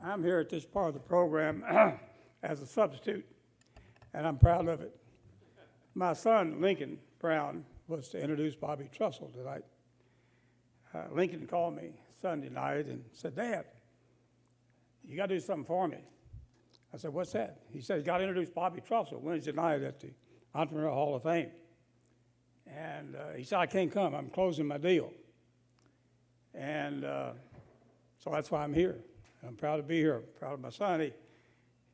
I'm here at this part of the program as a substitute, and I'm proud of it. My son, Lincoln Brown, was to introduce Bobby Trussell tonight. Lincoln called me Sunday night and said, "Dad, you got to do something for me." I said, "What's that?" He said, "You got to introduce Bobby Trussell Wednesday night at the Entrepreneur Hall of Fame." And he said, "I can't come. I'm closing my deal." And so that's why I'm here. I'm proud to be here. I'm proud of my son.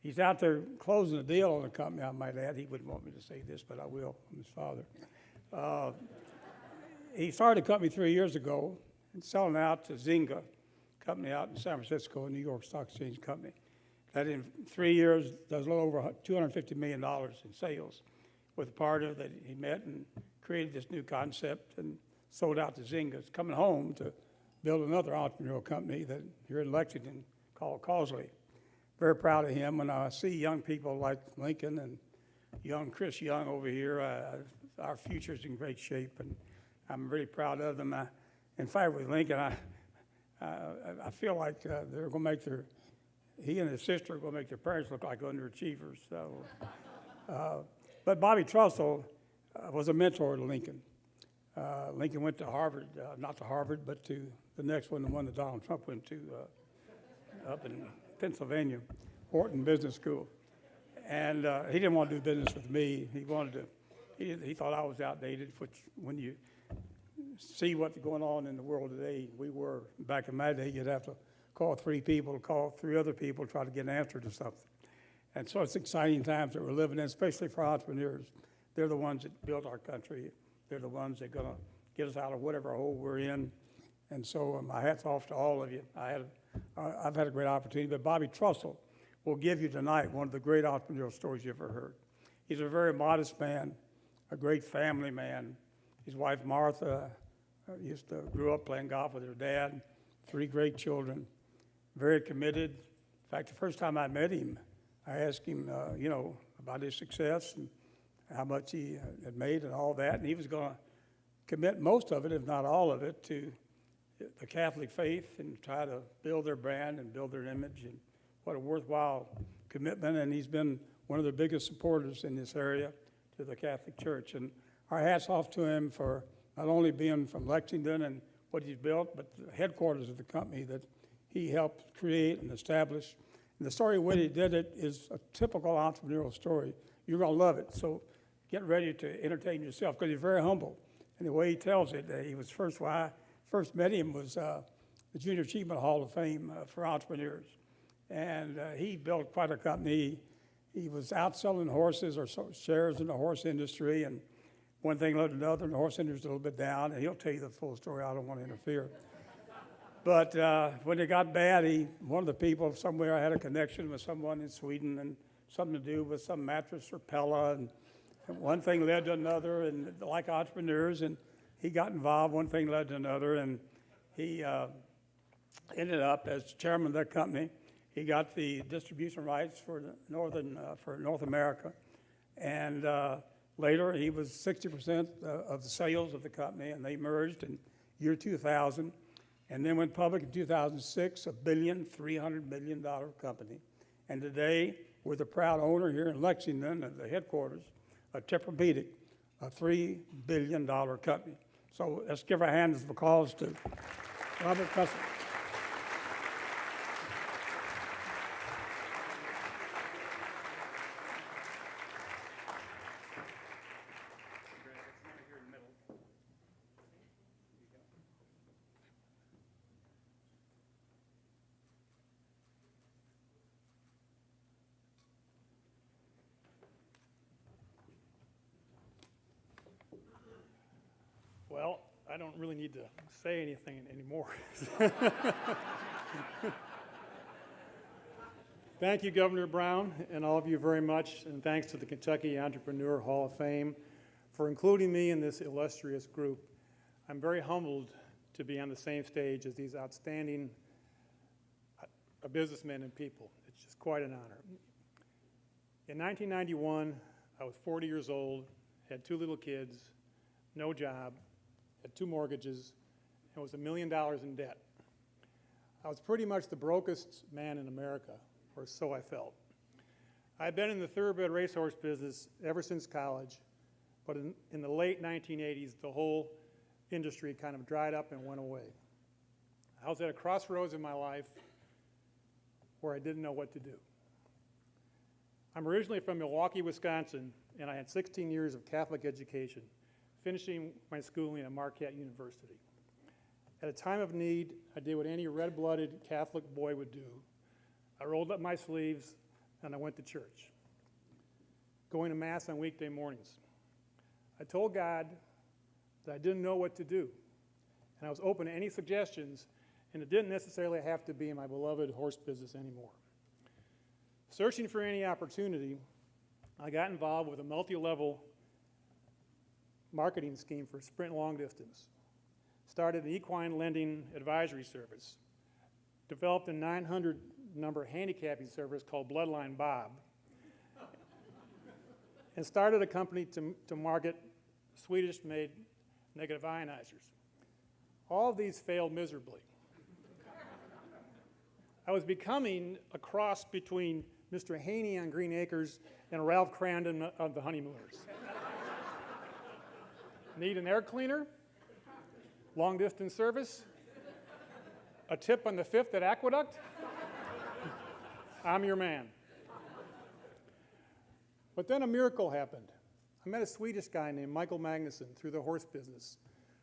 He's out there closing a deal on a company, I might add. He wouldn't want me to say this, but I will. I'm his father. He started a company 3 years ago and selling out to Zynga, company out in San Francisco, a New York Stock Exchange company. That in 3 years does a little over $250 million in sales with a partner that he met and created this new concept and sold out to Zynga. It's coming home to build another entrepreneurial company that here in Lexington called Causley. Very proud of him. When I see young people like Lincoln and young Chris Young over here, our future's in great shape, and I'm really proud of them. In fact, with Lincoln, I feel like they're going to make he and his sister are going to make their parents look like underachievers. So, but Bobby Trussell was a mentor to Lincoln. Lincoln went to Harvard, not to Harvard, but to the next one, the one that Donald Trump went to up in Pennsylvania, Wharton Business School. And he didn't want to do business with me. He thought I was outdated, which when you see what's going on in the world today, we were. Back in my day, you'd have to call 3 people, call 3 other people, try to get an answer to something. And so it's exciting times that we're living in, especially for entrepreneurs. They're the ones that built our country. They're the ones that are going to get us out of whatever hole we're in. And so my hat's off to all of you. I've had a great opportunity, but Bobby Trussell will give you tonight one of the great entrepreneurial stories you've ever heard. He's a very modest man, a great family man. His wife, Martha, grew up playing golf with her dad, 3 great children, very committed. In fact, the first time I met him, I asked him, about his success and how much he had made and all that, and he was going to commit most of it, if not all of it, to the Catholic faith and try to build their brand and build their image. And what a worthwhile commitment, and he's been one of the biggest supporters in this area to the Catholic Church. And our hat's off to him for not only being from Lexington and what he's built, but the headquarters of the company that he helped create and establish. And the story way he did it is a typical entrepreneurial story. You're going to love it. So get ready to entertain yourself, because he's very humble. And the way he tells it, he was when I first met him was the Junior Achievement Hall of Fame for entrepreneurs. And he built quite a company. He was out selling horses or shares in the horse industry, and one thing led to another, and the horse industry was a little bit down, and he'll tell you the full story. I don't want to interfere. But when it got bad, one of the people somewhere had a connection with someone in Sweden and something to do with some mattress or Pella, and one thing led to another, and like entrepreneurs, and he got involved. One thing led to another, and he ended up as chairman of that company. He got the distribution rights for North America, and later he was 60% of the sales of the company, and they merged in year 2000, and then went public in 2006, $1.3 billion company. And today, we're the proud owner here in Lexington at the headquarters of Tempur-Pedic, a $3 billion company. So let's give our hands of applause to Robert Trussell. Well, I don't really need to say anything anymore. Thank you, Governor Brown, and all of you very much, and thanks to the Kentucky Entrepreneur Hall of Fame for including me in this illustrious group. I'm very humbled to be on the same stage as these outstanding businessmen and people. It's just quite an honor. In 1991, I was 40 years old, had 2 little kids, no job, had 2 mortgages, and was $1 million in debt. I was pretty much the brokest man in America, or so I felt. I'd been in the thoroughbred racehorse business ever since college, but in the late 1980s, the whole industry kind of dried up and went away. I was at a crossroads in my life where I didn't know what to do. I'm originally from Milwaukee, Wisconsin, and I had 16 years of Catholic education, finishing my schooling at Marquette University. At a time of need, I did what any red-blooded Catholic boy would do. I rolled up my sleeves and I went to church, going to Mass on weekday mornings. I told God that I didn't know what to do, and I was open to any suggestions, and it didn't necessarily have to be in my beloved horse business anymore. Searching for any opportunity, I got involved with a multi-level marketing scheme for sprint long distance. Started an equine lending advisory service. Developed a 900 number handicapping service called Bloodline Bob. And started a company to market Swedish-made negative ionizers. All of these failed miserably. I was becoming a cross between Mr. Haney on Green Acres and Ralph Crandon of the Honeymooners. Need an air cleaner? Long distance service? A tip on the 5th at Aqueduct? I'm your man. But then a miracle happened. I met a Swedish guy named Michael Magnusson through the horse business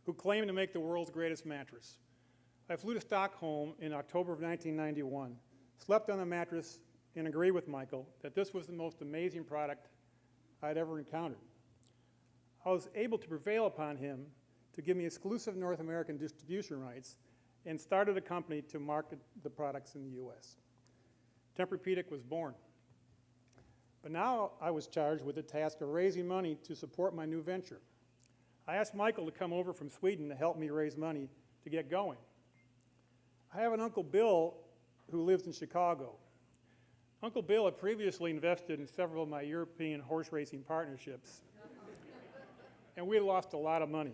who claimed to make the world's greatest mattress. I flew to Stockholm in October of 1991, slept on the mattress, and agreed with Michael that this was the most amazing product I'd ever encountered. I was able to prevail upon him to give me exclusive North American distribution rights and started a company to market the products in the US. Tempur-Pedic was born. But now I was charged with the task of raising money to support my new venture. I asked Michael to come over from Sweden to help me raise money to get going. I have an Uncle Bill who lives in Chicago. Uncle Bill had previously invested in several of my European horse racing partnerships, and we had lost a lot of money.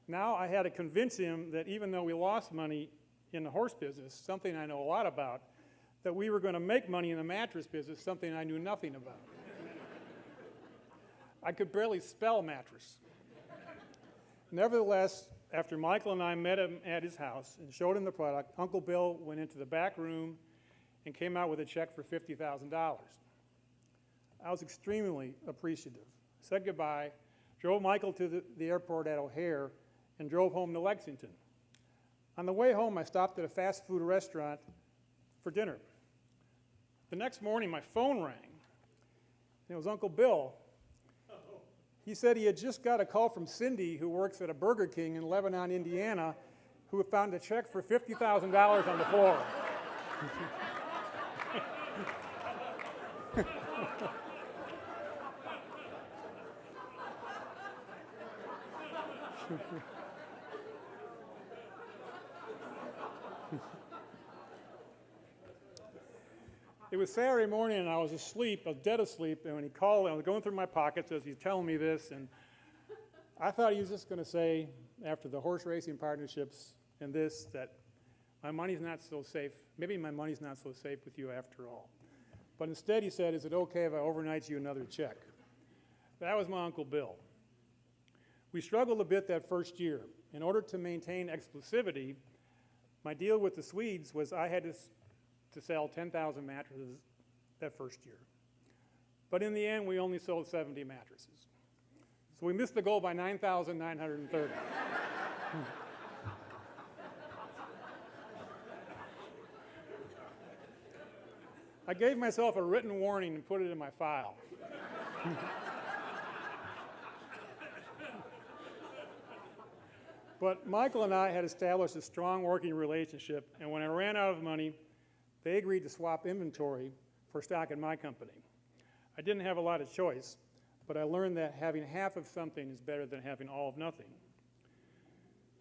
Now I had to convince him that even though we lost money in the horse business, something I know a lot about, that we were going to make money in the mattress business, something I knew nothing about. I could barely spell mattress. Nevertheless, after Michael and I met him at his house and showed him the product, Uncle Bill went into the back room and came out with a check for $50,000. I was extremely appreciative. Said goodbye, drove Michael to the airport at O'Hare, and drove home to Lexington. On the way home, I stopped at a fast food restaurant for dinner. The next morning, my phone rang, and it was Uncle Bill. He said he had just got a call from Cindy, who works at a Burger King in Lebanon, Indiana, who had found a check for $50,000 on the floor. It was Saturday morning, and I was asleep, I was dead asleep, and when he called, I was going through my pockets as he's telling me this, and I thought he was just going to say, after the horse racing partnerships and this, that my money's not so safe. Maybe my money's not so safe with you after all. But instead he said, is it okay if I overnight you another check? That was my Uncle Bill. We struggled a bit that first year. In order to maintain exclusivity, my deal with the Swedes was I had to sell 10,000 mattresses that first year. But in the end, we only sold 70 mattresses. So we missed the goal by 9,930. I gave myself a written warning and put it in my file. But Michael and I had established a strong working relationship, and when I ran out of money, they agreed to swap inventory for stock in my company. I didn't have a lot of choice, but I learned that having half of something is better than having all of nothing.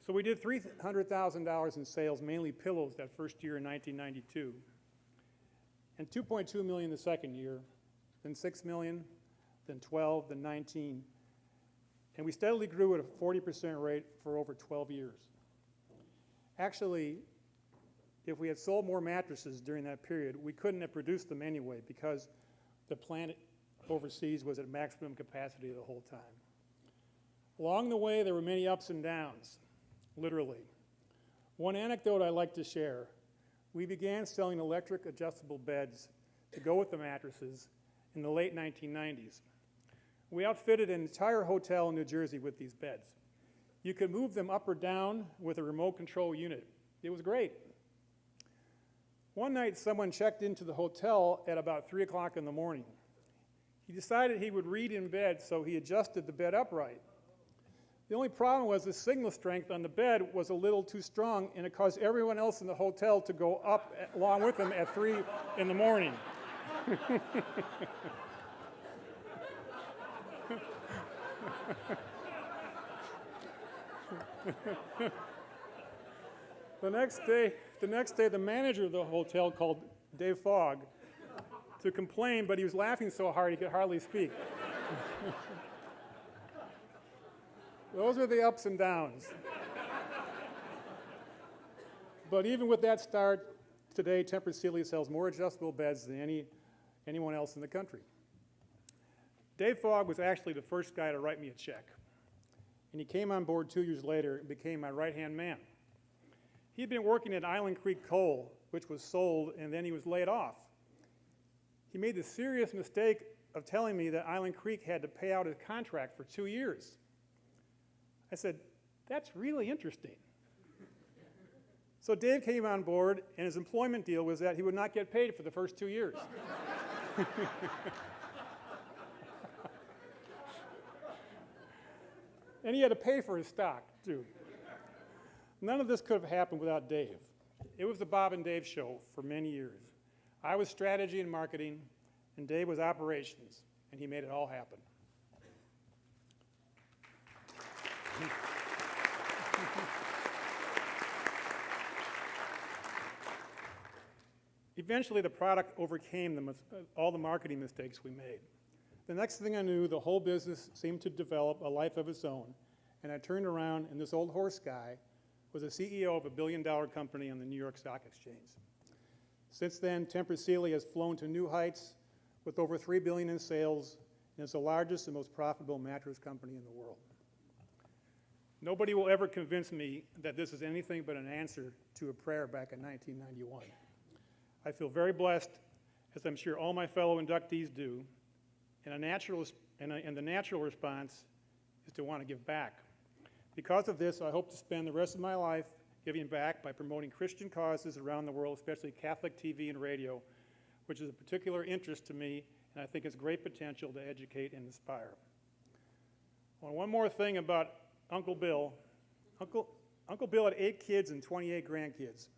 So we did $300,000 in sales, mainly pillows, that first year in 1992, and $2.2 million the second year, then $6 million, then 12, then 19. And we steadily grew at a 40% rate for over 12 years. Actually, if we had sold more mattresses during that period, we couldn't have produced them anyway because the plant overseas was at maximum capacity the whole time. Along the way, there were many ups and downs, literally. One anecdote I like to share: we began selling electric adjustable beds to go with the mattresses in the late 1990s. We outfitted an entire hotel in New Jersey with these beds. You could move them up or down with a remote control unit. It was great. One night, someone checked into the hotel at about 3 o'clock in the morning. He decided he would read in bed, so he adjusted the bed upright. The only problem was the signal strength on the bed was a little too strong, and it caused everyone else in the hotel to go up along with him at 3 in the morning. The next day, the manager of the hotel called Dave Fogg to complain, but he was laughing so hard he could hardly speak. Those are the ups and downs. But even with that start, today Tempur Sealy sells more adjustable beds than anyone else in the country. Dave Fogg was actually the first guy to write me a check, and he came on board 2 years later and became my right-hand man. He'd been working at Island Creek Coal, which was sold, and then he was laid off. He made the serious mistake of telling me that Island Creek had to pay out his contract for 2 years. I said, "That's really interesting." So Dave came on board, and his employment deal was that he would not get paid for the first 2 years. And he had to pay for his stock, too. None of this could have happened without Dave. It was the Bob and Dave show for many years. I was strategy and marketing, and Dave was operations, and he made it all happen. Eventually, the product overcame all the marketing mistakes we made. The next thing I knew, the whole business seemed to develop a life of its own, and I turned around, and this old horse guy was the CEO of a billion-dollar company on the New York Stock Exchange. Since then, Tempur Sealy has flown to new heights with over $3 billion in sales, and is the largest and most profitable mattress company in the world. Nobody will ever convince me that this is anything but an answer to a prayer back in 1991. I feel very blessed, as I'm sure all my fellow inductees do, and the natural response is to want to give back. Because of this, I hope to spend the rest of my life giving back by promoting Christian causes around the world, especially Catholic TV and radio, which is a particular interest to me, and I think has great potential to educate and inspire. One more thing about Uncle Bill. Uncle Bill had 8 kids and 28 grandkids.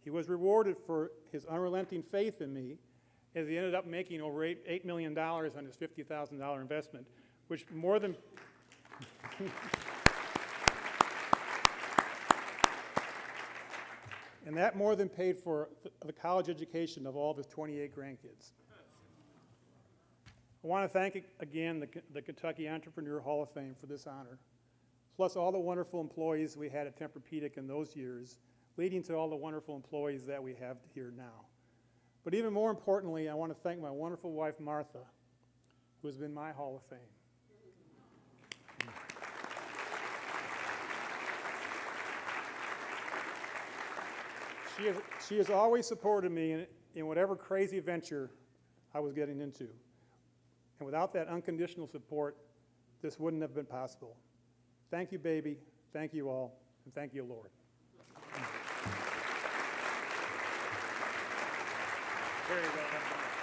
He was rewarded for his unrelenting faith in me, as he ended up making over $8 million on his $50,000 investment, which more than and that more than paid for the college education of all of his 28 grandkids. I want to thank again the Kentucky Entrepreneur Hall of Fame for this honor, plus all the wonderful employees we had at Tempur-Pedic in those years, leading to all the wonderful employees that we have here now. But even more importantly, I want to thank my wonderful wife, Martha, who has been my Hall of Fame. She has always supported me in whatever crazy venture I was getting into. And without that unconditional support, this wouldn't have been possible. Thank you, baby. Thank you all. And thank you, Lord. Very well done.